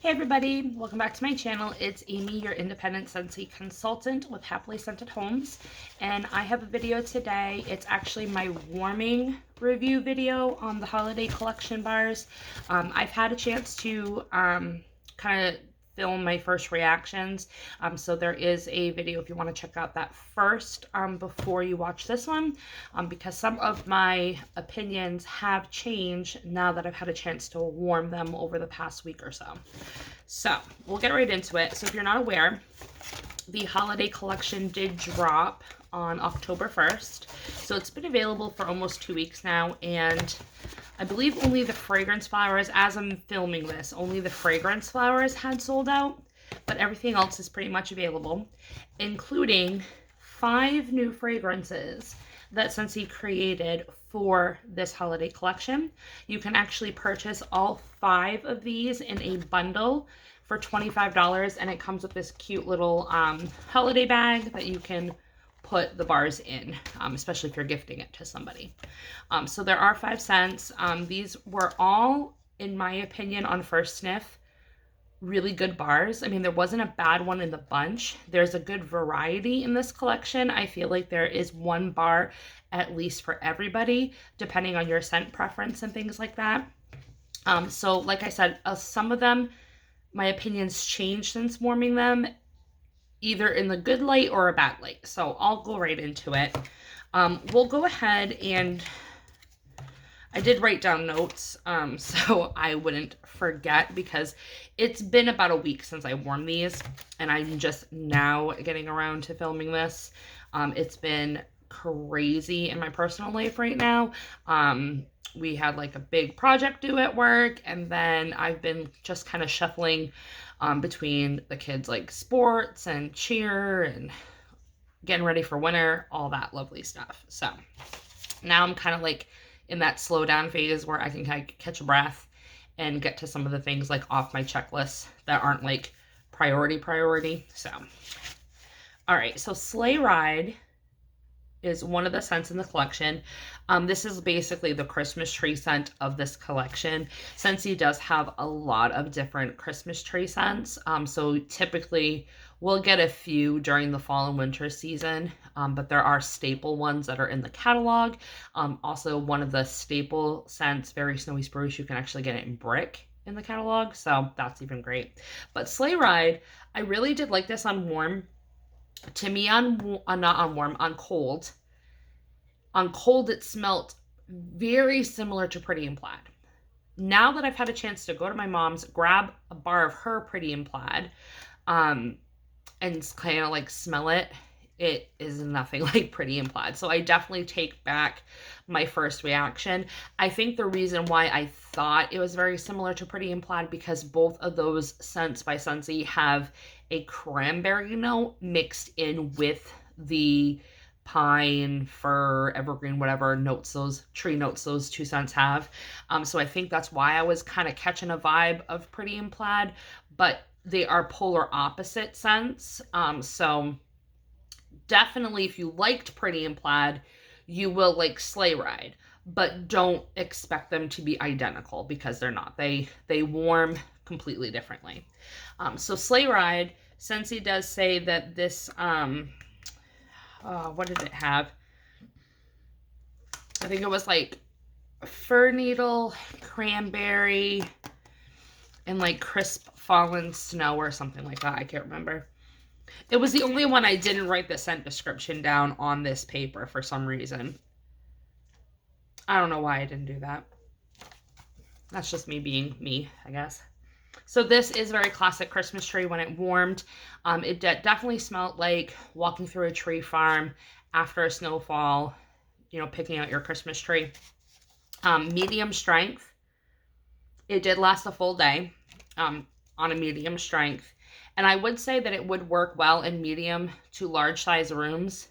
Hey everybody, welcome back to my channel. It's Amy, your independent Scentsy consultant with Happily Scented Homes, and I have a video today. It's actually my warming review video on the holiday collection bars. I've had a chance to kind of film my first reactions, so there is a video if you want to check out that first before you watch this one, because some of my opinions have changed now that I've had a chance to warm them over the past week or so. So we'll get right into it. So if you're not aware, the holiday collection did drop on October 1st. So it's been available for almost 2 weeks now, and I believe only the fragrance flowers, as I'm filming this, only the fragrance flowers had sold out, but everything else is pretty much available, including 5 new fragrances that Scentsy created for this holiday collection. You can actually purchase all 5 of these in a bundle for $25, and it comes with this cute little holiday bag that you can put the bars in, especially if you're gifting it to somebody. So there are 5 scents. These were all, in my opinion, on first sniff, really good bars. I mean, there wasn't a bad one in the bunch. There's a good variety in this collection. I feel like there is one bar at least for everybody, depending on your scent preference and things like that. So like I said, some of them, my opinions changed since warming them, either in the good light or a bad light. So I'll go right into it. We'll go ahead, and I did write down notes so I wouldn't forget, because it's been about a week since I warmed these, and I'm just now getting around to filming this. It's been crazy in my personal life right now. We had like a big project due at work, and then I've been just kind of shuffling between the kids, like sports and cheer and getting ready for winter, all that lovely stuff. So now I'm kind of like in that slow down phase where I can kind of catch a breath and get to some of the things like off my checklist that aren't like priority. So, all right. So Sleigh Ride is one of the scents in the collection. This is basically the Christmas tree scent of this collection. Scentsy does have a lot of different Christmas tree scents. So typically we'll get a few during the fall and winter season, but there are staple ones that are in the catalog. Also, one of the staple scents, Very Snowy Spruce, you can actually get it in brick in the catalog, so that's even great. But Sleigh Ride, I really did like this on warm. To me, not on warm, on cold. On cold, it smelled very similar to Pretty in Plaid. Now that I've had a chance to go to my mom's, grab a bar of her Pretty in Plaid, and kind of like smell it, it is nothing like Pretty in Plaid. So I definitely take back my first reaction. I think the reason why I thought it was very similar to Pretty in Plaid, because both of those scents by Scentsy have a cranberry note mixed in with the pine, fir, evergreen, whatever notes, those tree notes those 2 scents have. So I think that's why I was kind of catching a vibe of Pretty in Plaid, but they are polar opposite scents. So definitely, if you liked Pretty in Plaid, you will like Sleigh Ride, but don't expect them to be identical, because they're not. They warm completely differently. So Sleigh Ride, Scentsy does say that this, what did it have? I think it was like fir needle, cranberry, and like crisp fallen snow or something like that. I can't remember. It was the only one I didn't write the scent description down on this paper for some reason. I don't know why I didn't do that. That's just me being me, I guess. So this is very classic Christmas tree when it warmed. It definitely smelled like walking through a tree farm after a snowfall, you know, picking out your Christmas tree. Medium strength. It did last a full day on a medium strength. And I would say that it would work well in medium to large size rooms,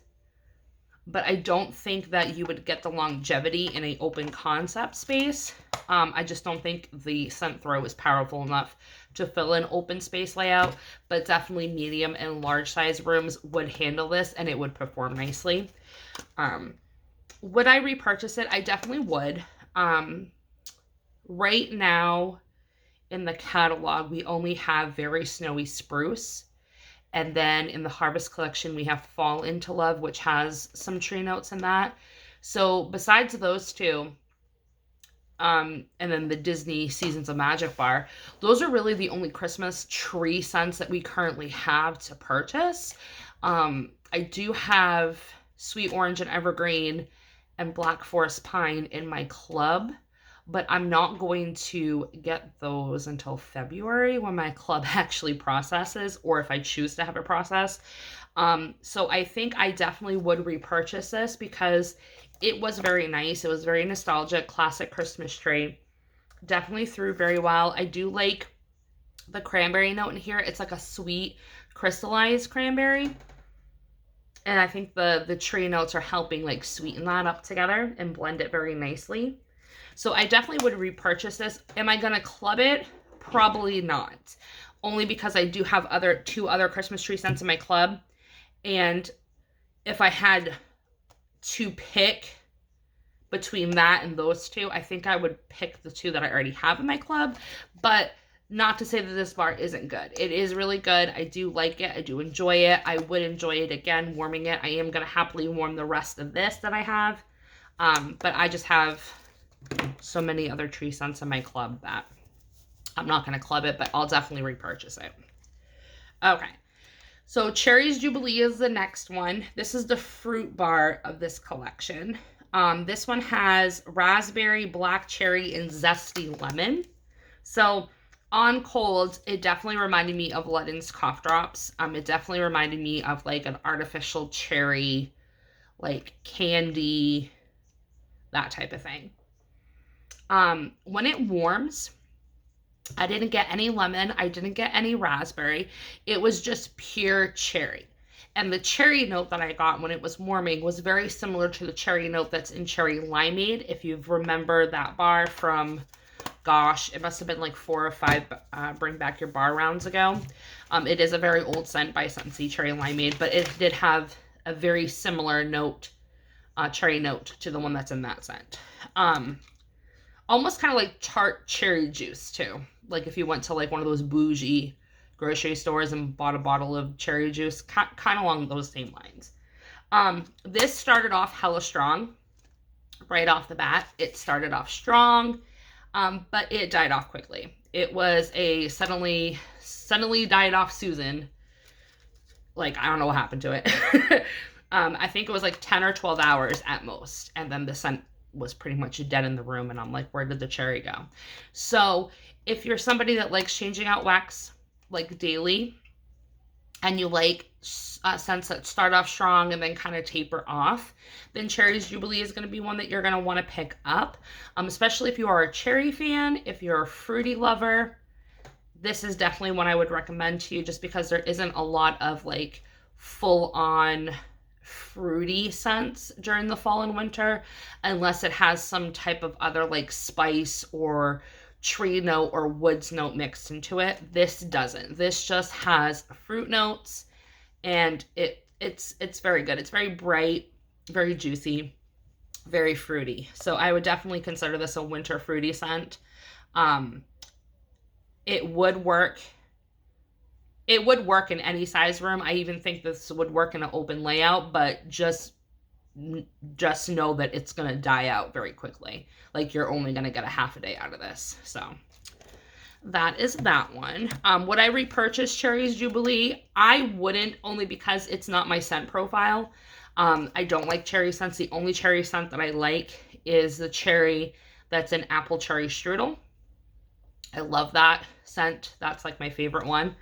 but I don't think that you would get the longevity in an open concept space. I just don't think the scent throw is powerful enough to fill an open space layout, but definitely medium and large size rooms would handle this, and it would perform nicely. Would I repurchase it? I definitely would. Right now, in the catalog, we only have Very Snowy Spruce. And then in the Harvest collection, we have Fall Into Love, which has some tree notes in that. So besides those two, and then the Disney Seasons of Magic bar, those are really the only Christmas tree scents that we currently have to purchase. I do have Sweet Orange and Evergreen and Black Forest Pine in my club, but I'm not going to get those until February when my club actually processes, or if I choose to have it processed. So I think I definitely would repurchase this because it was very nice. It was very nostalgic, classic Christmas tree. Definitely threw very well. I do like the cranberry note in here. It's like a sweet crystallized cranberry. And I think the tree notes are helping like sweeten that up together and blend it very nicely. So I definitely would repurchase this. Am I going to club it? Probably not. Only because I do have two other Christmas tree scents in my club. And if I had to pick between that and those two, I think I would pick the two that I already have in my club. But not to say that this bar isn't good. It is really good. I do like it. I do enjoy it. I would enjoy it again, warming it. I am going to happily warm the rest of this that I have. But I just have so many other tree scents in my club that I'm not going to club it, but I'll definitely repurchase it. Okay. So Cherries Jubilee is the next one. This is the fruit bar of this collection. This one has raspberry, black cherry, and zesty lemon. So on cold, it definitely reminded me of Lenon's Cough Drops. It definitely reminded me of like an artificial cherry, like candy, that type of thing. When it warms, I didn't get any lemon. I didn't get any raspberry. It was just pure cherry. And the cherry note that I got when it was warming was very similar to the cherry note that's in Cherry Limeade. If you remember that bar from, gosh, it must have been like 4 or 5 Bring Back Your Bar rounds ago. It is a very old scent by Scentsy, Cherry Limeade, but it did have a very similar note, cherry note to the one that's in that scent. Almost kind of like tart cherry juice too. Like if you went to like one of those bougie grocery stores and bought a bottle of cherry juice, kind of along those same lines. This started off hella strong right off the bat. It started off strong, but it died off quickly. It was a suddenly died off Susan. Like, I don't know what happened to it. I think it was like 10 or 12 hours at most. And then the scent was pretty much dead in the room. And I'm like, where did the cherry go? So if you're somebody that likes changing out wax like daily, and you like scents that start off strong and then kind of taper off, then Cherries Jubilee is going to be one that you're going to want to pick up. Especially if you are a cherry fan, if you're a fruity lover, this is definitely one I would recommend to you, just because there isn't a lot of like full on fruity scents during the fall and winter, unless it has some type of other like spice or tree note or woods note mixed into it. This doesn't. This just has fruit notes, and it's very good. It's very bright, very juicy, very fruity. So I would definitely consider this a winter fruity scent. It would work. It would work in any size room. I even think this would work in an open layout, but just know that it's going to die out very quickly. Like, you're only going to get a half a day out of this. So that is that one. Would I repurchase Cherries Jubilee? I wouldn't, only because it's not my scent profile. I don't like cherry scents. The only cherry scent that I like is the cherry that's in Apple Cherry Strudel. I love that scent. That's like my favorite one.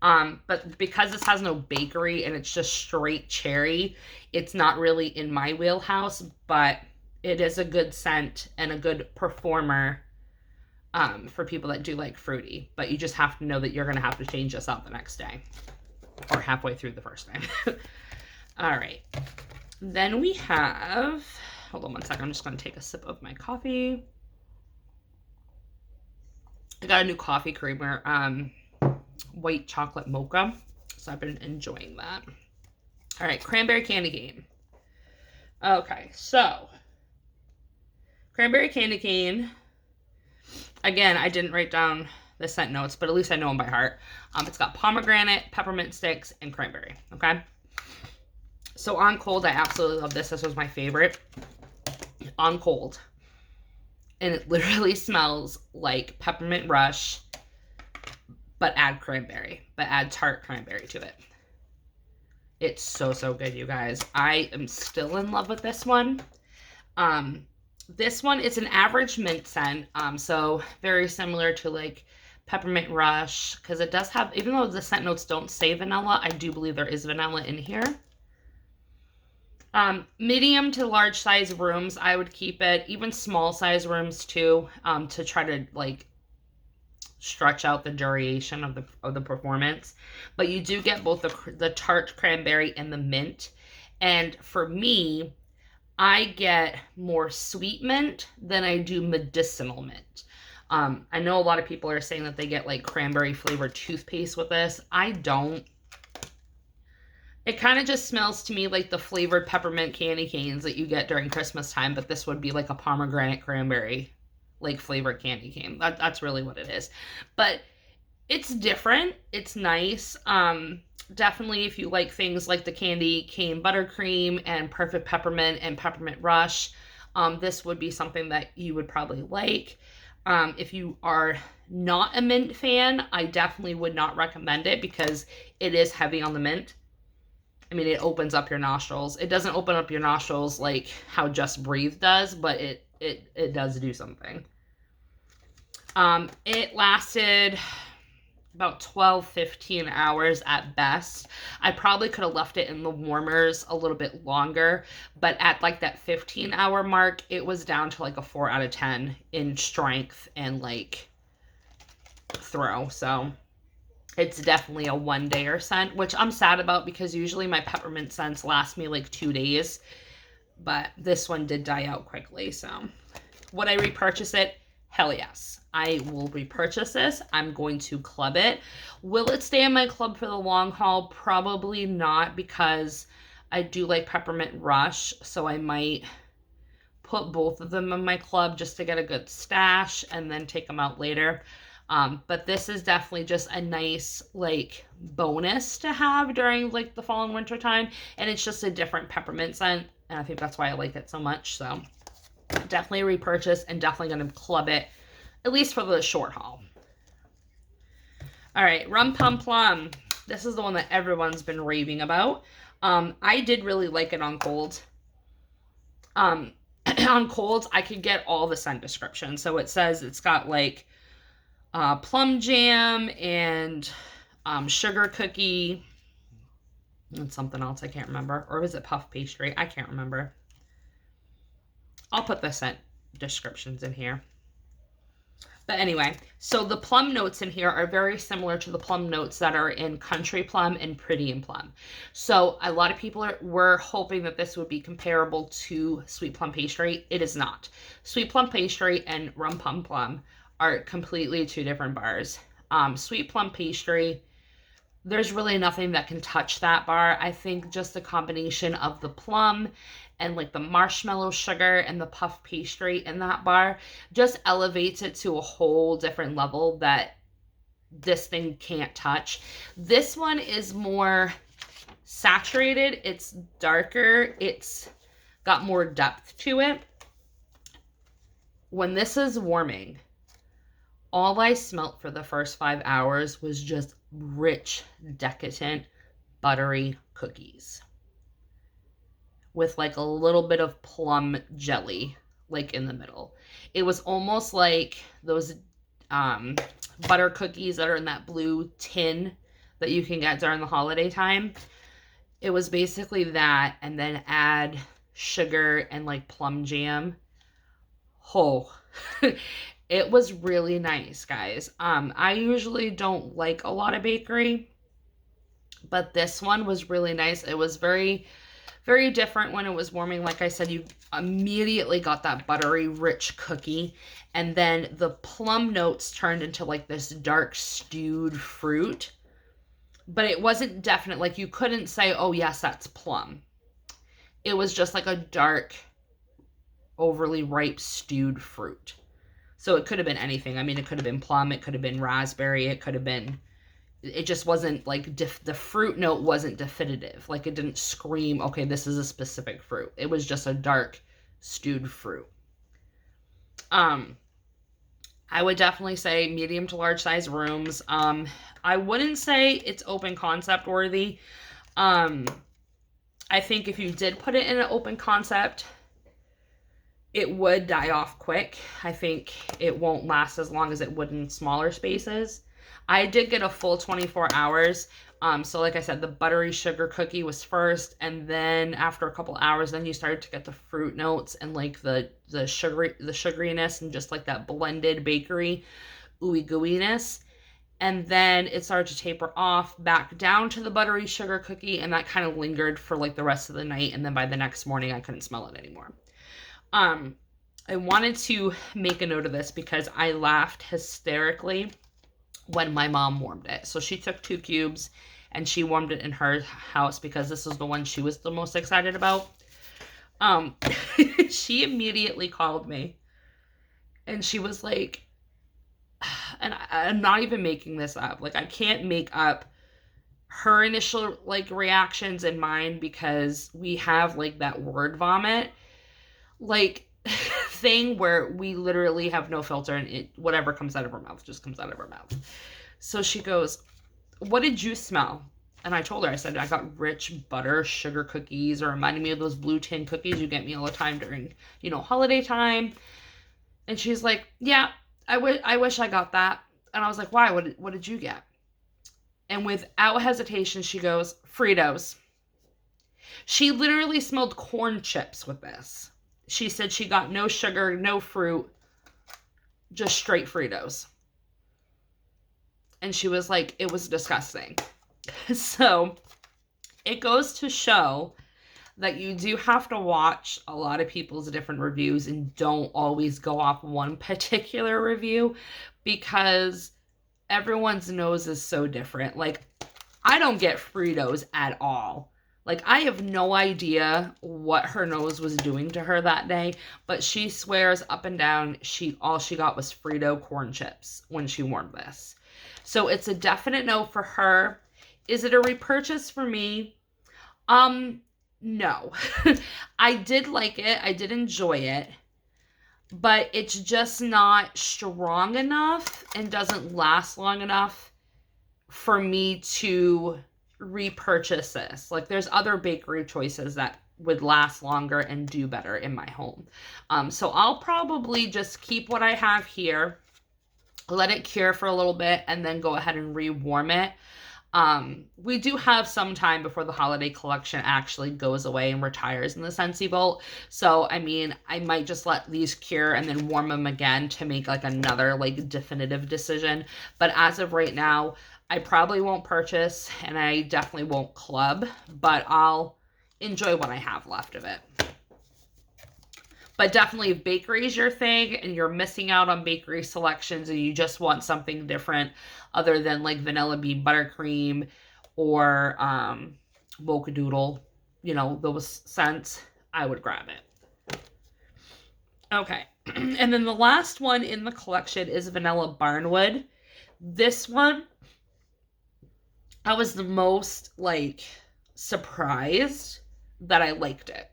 But because this has no bakery and it's just straight cherry, it's not really in my wheelhouse, but it is a good scent and a good performer for people that do like fruity. But you just have to know that you're going to have to change this out the next day or halfway through the first day. All right. Then we have, hold on one second. I'm just going to take a sip of my coffee. I got a new coffee creamer, white chocolate mocha, so I've been enjoying that. All right, cranberry candy cane. Okay, so cranberry candy cane. Again, I didn't write down the scent notes, but at least I know them by heart. It's got pomegranate, peppermint sticks, and cranberry, okay? So on cold, I absolutely love this. This was my favorite. On cold. And it literally smells like Peppermint Rush, but add cranberry, but add tart cranberry to it. It's so, so good, you guys. I am still in love with this one. This one is an average mint scent, so very similar to like Peppermint Rush, because it does have, even though the scent notes don't say vanilla, I do believe there is vanilla in here. Medium to large size rooms, I would keep it, even small size rooms too, to try to like stretch out the duration of the performance. But you do get both the tart cranberry and the mint. And for me, I get more sweet mint than I do medicinal mint. I know a lot of people are saying that they get like cranberry flavored toothpaste with this. I don't. It kind of just smells to me like the flavored peppermint candy canes that you get during Christmas time, but this would be like a pomegranate cranberry like flavored candy cane. That's really what it is. But it's different. It's nice. Definitely if you like things like the candy cane buttercream and perfect peppermint and peppermint rush, this would be something that you would probably like. If you are not a mint fan, I definitely would not recommend it because it is heavy on the mint. I mean, it opens up your nostrils. It doesn't open up your nostrils like how Just Breathe does, but it does do something. It lasted about 12-15 hours at best. I probably could have left it in the warmers a little bit longer, but at like that 15-hour mark, it was down to like a 4 out of 10 in strength and like throw. So it's definitely a one-dayer scent, which I'm sad about because usually my peppermint scents last me like 2 days, but this one did die out quickly. So would I repurchase it? Hell yes. I will repurchase this. I'm going to club it. Will it stay in my club for the long haul? Probably not, because I do like Peppermint Rush, so I might put both of them in my club just to get a good stash and then take them out later. But this is definitely just a nice like bonus to have during like the fall and winter time, and it's just a different peppermint scent, and I think that's why I like it so much. So definitely repurchase and definitely going to club it, at least for the short haul. All right, Rum Pum Plum. This is the one that everyone's been raving about. I did really like it on cold. On cold, I could get all the scent descriptions. So it says it's got like plum jam and sugar cookie and something else I can't remember. Or was it puff pastry? I can't remember. I'll put the scent descriptions in here. But anyway, so the plum notes in here are very similar to the plum notes that are in Country Plum and Pretty and Plum. So a lot of people were hoping that this would be comparable to Sweet Plum Pastry. It is not. Sweet Plum Pastry and Rum Pum Plum are completely two different bars. Sweet Plum Pastry, there's really nothing that can touch that bar. I think just the combination of the plum and like the marshmallow sugar and the puff pastry in that bar just elevates it to a whole different level that this thing can't touch. This one is more saturated. It's darker. It's got more depth to it. When this is warming, all I smelt for the first 5 hours was just rich, decadent, buttery cookies with like a little bit of plum jelly like in the middle. It was almost like those butter cookies that are in that blue tin that you can get during the holiday time. It was basically that, and then add sugar and like plum jam. Oh, it was really nice, guys. I usually don't like a lot of bakery, but this one was really nice. It was very, very different when it was warming. Like I said, you immediately got that buttery, rich cookie, and then the plum notes turned into like this dark stewed fruit, but it wasn't definite. Like you couldn't say, oh yes, that's plum. It was just like a dark, overly ripe stewed fruit. So it could have been anything. I mean, it could have been plum, it could have been raspberry, it could have been, it just wasn't like, the fruit note wasn't definitive. Like it didn't scream, okay, this is a specific fruit. It was just a dark stewed fruit. I would definitely say medium to large size rooms. I wouldn't say it's open concept worthy. I think if you did put it in an open concept, it would die off quick. I think it won't last as long as it would in smaller spaces. I did get a full 24 hours. So like I said, the buttery sugar cookie was first, and then after a couple hours, then you started to get the fruit notes and like the sugariness and just like that blended bakery ooey gooiness. And then it started to taper off back down to the buttery sugar cookie, and that kind of lingered for like the rest of the night. And then by the next morning, I couldn't smell it anymore. I wanted to make a note of this because I laughed hysterically when my mom warmed it. So she took 2 cubes and she warmed it in her house because this was the one she was the most excited about. She immediately called me and she was like, and I'm not even making this up. Like, I can't make up her initial like reactions and mine because we have like that word vomit like thing where we literally have no filter, and whatever comes out of her mouth just comes out of her mouth. So she goes, "What did you smell?" And I told her, I said, "I got rich butter sugar cookies," or reminding me of those blue tin cookies you get me all the time during, holiday time. And she's like, "Yeah, I wish I got that." And I was like, "Why? What did you get?" And without hesitation, she goes, "Fritos." She literally smelled corn chips with this. She said she got no sugar, no fruit, just straight Fritos. And she was like, it was disgusting. So it goes to show that you do have to watch a lot of people's different reviews and don't always go off one particular review because everyone's nose is so different. Like, I don't get Fritos at all. Like, I have no idea what her nose was doing to her that day, but she swears up and down all she got was Frito corn chips when she warmed this. So it's a definite no for her. Is it a repurchase for me? No. I did like it. I did enjoy it. But it's just not strong enough and doesn't last long enough for me to repurchase this. Like, there's other bakery choices that would last longer and do better in my home. So I'll probably just keep what I have here, let it cure for a little bit, and then go ahead and rewarm it. We do have some time before the holiday collection actually goes away and retires in the Scentsy Vault. So, I mean, I might just let these cure and then warm them again to make like another like definitive decision. But as of right now, I probably won't purchase and I definitely won't club, but I'll enjoy what I have left of it. But definitely, if bakery is your thing and you're missing out on bakery selections and you just want something different other than like vanilla bean buttercream or mocha doodle, those scents, I would grab it. Okay. And then the last one in the collection is Vanilla Barnwood. This one, I was the most like surprised that I liked it.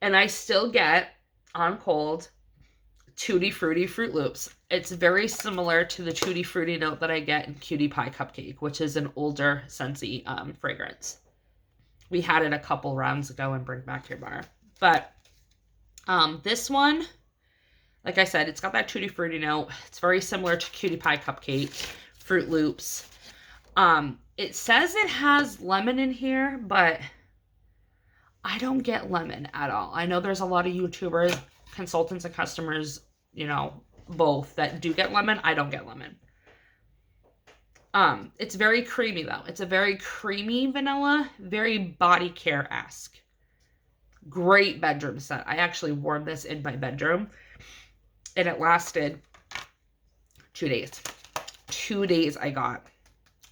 And I still get, on cold, Tutti Frutti Fruit Loops. It's very similar to the Tutti Frutti note that I get in Cutie Pie Cupcake, which is an older Scentsy fragrance. We had it a couple rounds ago in Bring Back Your Bar. But this one, like I said, it's got that Tutti Frutti note. It's very similar to Cutie Pie Cupcake Fruit Loops. It says it has lemon in here, but I don't get lemon at all. I know there's a lot of YouTubers, consultants, and customers, both, that do get lemon. I don't get lemon. It's very creamy, though. It's a very creamy vanilla, very body care-esque. Great bedroom scent. I actually warmed this in my bedroom, and it lasted 2 days. 2 days I got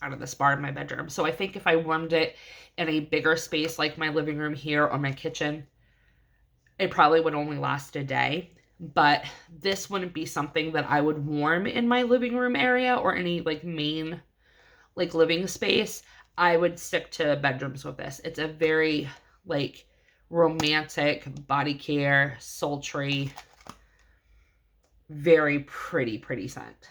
out of this bar in my bedroom. So I think if I warmed it in a bigger space like my living room here or my kitchen, it probably would only last a day. but this wouldn't be something that I would warm in my living room area or any like main like living space. I would stick to bedrooms with this. It's a very like romantic, body care, sultry, very pretty scent.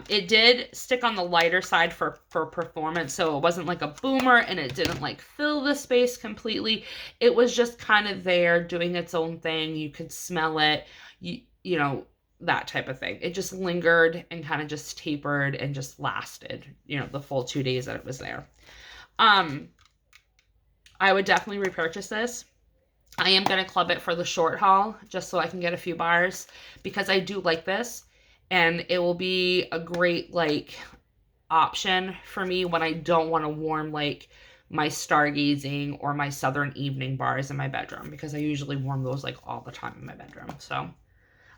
It did stick on the lighter side for performance, so it wasn't like a boomer and it didn't like fill the space completely. It was just kind of there doing its own thing. You could smell it, you know, that type of thing. It just lingered and kind of just tapered and just lasted, you know, the full 2 days that it was there. I would definitely repurchase this. I am going to club it for the short haul just so I can get a few bars because I do like this. And it will be a great, like, option for me when I don't want to warm, like, my stargazing or my southern evening bars in my bedroom. Because I usually warm those, like, all the time in my bedroom. So,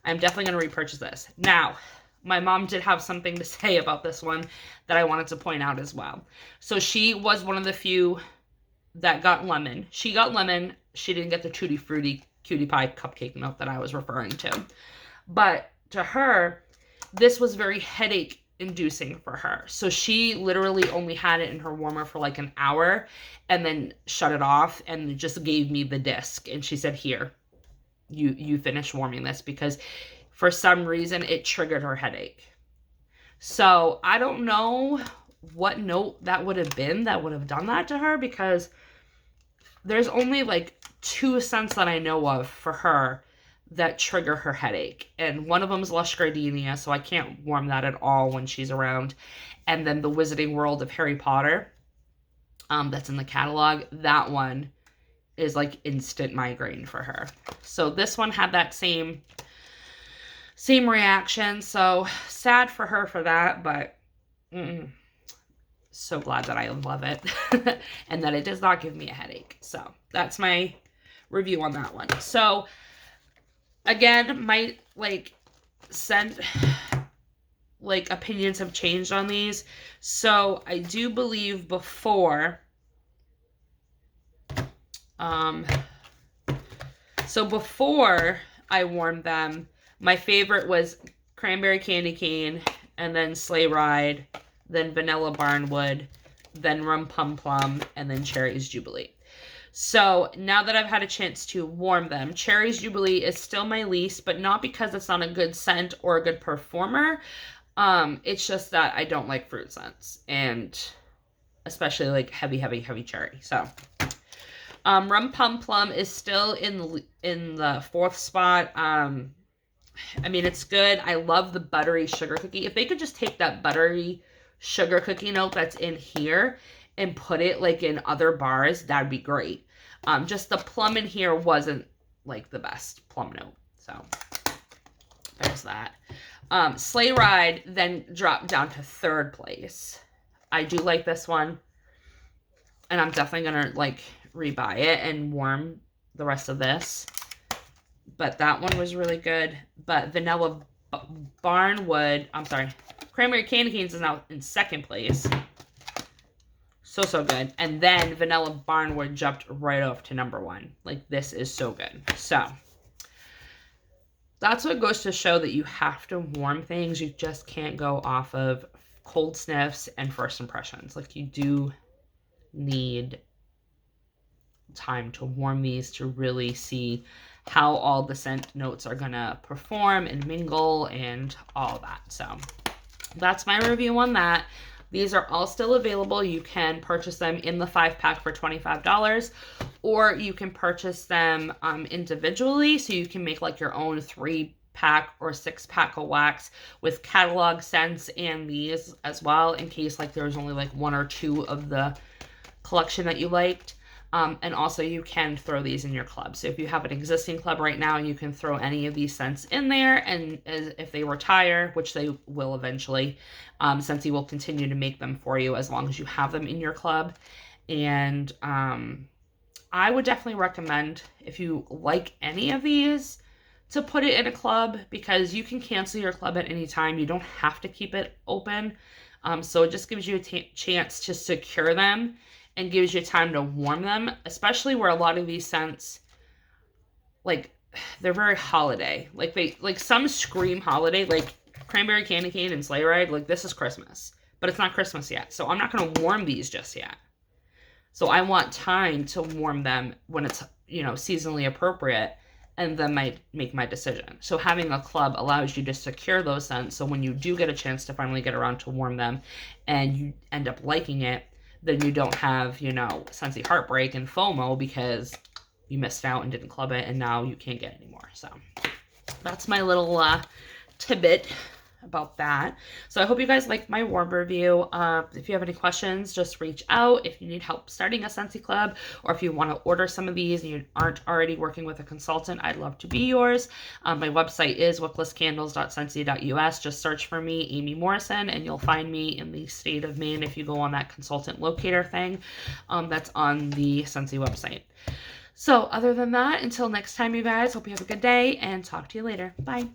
I'm definitely going to repurchase this. Now, my mom did have something to say about this one that I wanted to point out as well. So, she was one of the few that got lemon. She got lemon. She didn't get the Tutti Frutti Cutie Pie cupcake milk that I was referring to. But to her, this was very headache inducing for her. So she literally only had it in her warmer for like an hour and then shut it off and just gave me the disc. And she said, here, you finish warming this, because for some reason it triggered her headache. So I don't know what note that would have been that would have done that to her, because there's only like 2 scents that I know of for her that trigger her headache. And one of them is Lush Gardenia, so I can't warm that at all when she's around. And then the Wizarding World of Harry Potter, that's in the catalog. That one is like instant migraine for her. So this one had that same reaction. So sad for her for that, but so glad that I love it and that it does not give me a headache. So that's my review on that one. So again, my like scent like opinions have changed on these. So I do believe before I warmed them, my favorite was Cranberry Candy Cane, and then Sleigh Ride, then Vanilla Barnwood, then Rum Pum Plum, and then Cherries Jubilee. So now that I've had a chance to warm them, Cherries Jubilee is still my least, but not because it's not a good scent or a good performer. It's just that I don't like fruit scents, and especially like heavy cherry. So Rum Pum Plum is still in the 4th spot. I mean, it's good. I love the buttery sugar cookie. If they could just take that buttery sugar cookie note that's in here and put it like in other bars, that'd be great. Just the plum in here wasn't like the best plum note. So there's that. Sleigh Ride then dropped down to 3rd place. I do like this one, and I'm definitely gonna like rebuy it and warm the rest of this. But that one was really good. But Vanilla Barnwood, Cranberry Candy Canes is now in 2nd place. So good. And then Vanilla Barnwood jumped right off to number 1. Like, this is so good. So that's what goes to show that you have to warm things. You just can't go off of cold sniffs and first impressions. Like, you do need time to warm these to really see how all the scent notes are gonna perform and mingle and all that. So that's my review on that. These are all still available. You can purchase them in the 5-pack for $25, or you can purchase them individually, so you can make like your own 3-pack or 6-pack of wax with catalog scents and these as well, in case like there's only like 1 or 2 of the collection that you liked. And also you can throw these in your club. So if you have an existing club right now, you can throw any of these scents in there, and if they retire, which they will eventually, Scentsy will continue to make them for you as long as you have them in your club. And I would definitely recommend, if you like any of these, to put it in a club, because you can cancel your club at any time. You don't have to keep it open. So it just gives you a chance to secure them and gives you time to warm them, especially where a lot of these scents, like they're very holiday. Like some scream holiday, like Cranberry Candy Cane and Sleigh Ride. Like this is Christmas, but it's not Christmas yet. So I'm not going to warm these just yet. So I want time to warm them when it's, seasonally appropriate, and then make my decision. So having a club allows you to secure those scents. So when you do get a chance to finally get around to warm them and you end up liking it, then you don't have, Scentsy heartbreak and FOMO because you missed out and didn't club it and now you can't get it anymore. So that's my little tidbit about that. So I hope you guys liked my warm review. If you have any questions, just reach out. If you need help starting a Scentsy club, or if you want to order some of these and you aren't already working with a consultant, I'd love to be yours. My website is wicklesscandles.scentsy.us. Just search for me, Amy Morrison, and you'll find me in the state of Maine if you go on that consultant locator thing that's on the Scentsy website. So other than that, until next time, you guys, hope you have a good day and talk to you later. Bye.